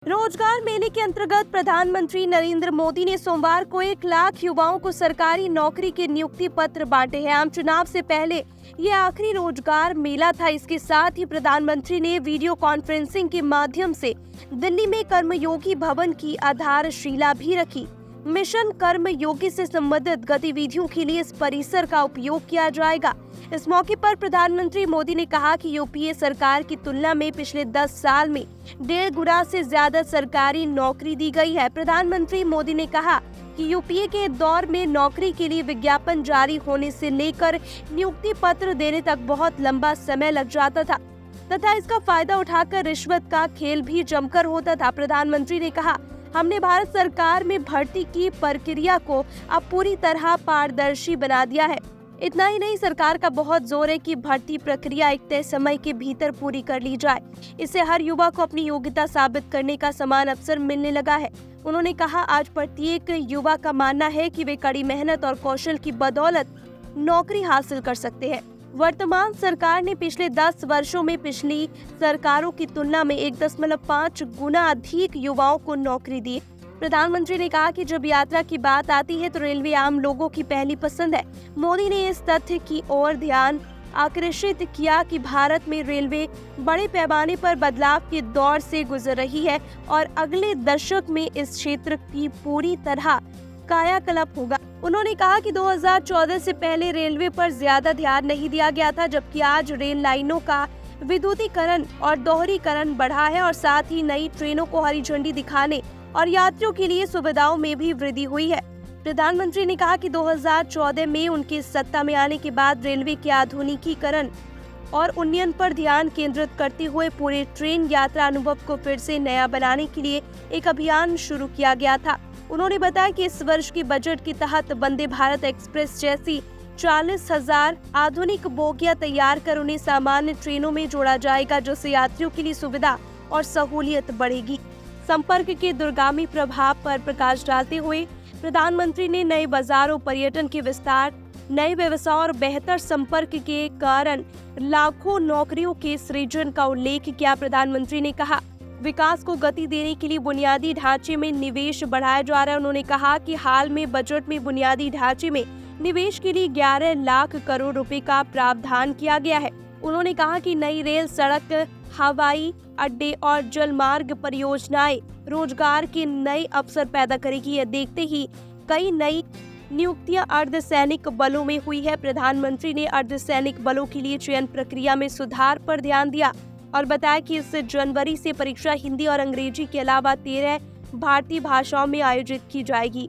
रोजगार मेले के अंतर्गत प्रधानमंत्री नरेंद्र मोदी ने सोमवार को 1 लाख युवाओं को सरकारी नौकरी के नियुक्ति पत्र बांटे हैं। आम चुनाव से पहले ये आखिरी रोजगार मेला था। इसके साथ ही प्रधानमंत्री ने वीडियो कॉन्फ्रेंसिंग के माध्यम से दिल्ली में कर्मयोगी भवन की आधारशिला भी रखी। मिशन कर्मयोगी से संबंधित गतिविधियों के लिए इस परिसर का उपयोग किया जाएगा। इस मौके पर प्रधानमंत्री मोदी ने कहा कि यूपीए सरकार की तुलना में पिछले 10 साल में 1.5 गुना से ज्यादा सरकारी नौकरी दी गई है। प्रधानमंत्री मोदी ने कहा कि यूपीए के दौर में नौकरी के लिए विज्ञापन जारी होने से लेकर नियुक्ति पत्र देने तक बहुत लंबा समय लग जाता था तथा इसका फायदा उठाकर रिश्वत का खेल भी जमकर होता था। प्रधानमंत्री ने कहा, हमने भारत सरकार में भर्ती की प्रक्रिया को अब पूरी तरह पारदर्शी बना दिया है। इतना ही नहीं, सरकार का बहुत जोर है कि भर्ती प्रक्रिया एक तय समय के भीतर पूरी कर ली जाए। इससे हर युवा को अपनी योग्यता साबित करने का समान अवसर मिलने लगा है। उन्होंने कहा, आज प्रत्येक युवा का मानना है कि वे कड़ी मेहनत और कौशल की बदौलत नौकरी हासिल कर सकते हैं। वर्तमान सरकार ने पिछले 10 वर्षों में पिछली सरकारों की तुलना में 1.5 गुना अधिक युवाओं को नौकरी दी। प्रधानमंत्री ने कहा कि जब यात्रा की बात आती है तो रेलवे आम लोगों की पहली पसंद है। मोदी ने इस तथ्य की ओर ध्यान आकर्षित किया कि भारत में रेलवे बड़े पैमाने पर बदलाव के दौर से गुजर रही है और अगले दशक में इस क्षेत्र की पूरी तरह कायाकल्प होगा। उन्होंने कहा कि 2014 से पहले रेलवे पर ज्यादा ध्यान नहीं दिया गया था, जबकि आज रेल लाइनों का विद्युतीकरण और दोहरीकरण बढ़ा है और साथ ही नई ट्रेनों को हरी झंडी दिखाने और यात्रियों के लिए सुविधाओं में भी वृद्धि हुई है। प्रधानमंत्री ने कहा कि 2014 में उनके सत्ता में आने के बाद रेलवे के आधुनिकीकरण और उन्नयन पर ध्यान केंद्रित करते हुए पूरे ट्रेन यात्रा अनुभव को फिर से नया बनाने के लिए एक अभियान शुरू किया गया था। उन्होंने बताया कि इस वर्ष के बजट के तहत वंदे भारत एक्सप्रेस जैसी 40,000 आधुनिक बोगियां तैयार कर उन्हें सामान्य ट्रेनों में जोड़ा जाएगा, जिससे यात्रियों के लिए सुविधा और सहूलियत बढ़ेगी। संपर्क के दूरगामी प्रभाव पर प्रकाश डालते हुए प्रधानमंत्री ने नए बाजारों, पर्यटन के विस्तार, नए व्यवसाय और बेहतर संपर्क के कारण लाखों नौकरियों के सृजन का उल्लेख किया। प्रधानमंत्री ने कहा, विकास को गति देने के लिए बुनियादी ढांचे में निवेश बढ़ाया जा रहा है। उन्होंने कहा कि हाल में बजट में बुनियादी ढांचे में निवेश के लिए 11 लाख करोड़ रुपए का प्रावधान किया गया है। उन्होंने कहा कि नई रेल, सड़क, हवाई अड्डे और जलमार्ग परियोजनाएं रोजगार के नए अवसर पैदा करेगी। यह देखते ही कई नई नियुक्तियां अर्धसैनिक बलों में हुई है। प्रधानमंत्री ने अर्धसैनिक बलों के लिए चयन प्रक्रिया में सुधार पर ध्यान दिया और बताया कि इस जनवरी से परीक्षा हिंदी और अंग्रेजी के अलावा 13 भारतीय भाषाओं में आयोजित की जाएगी।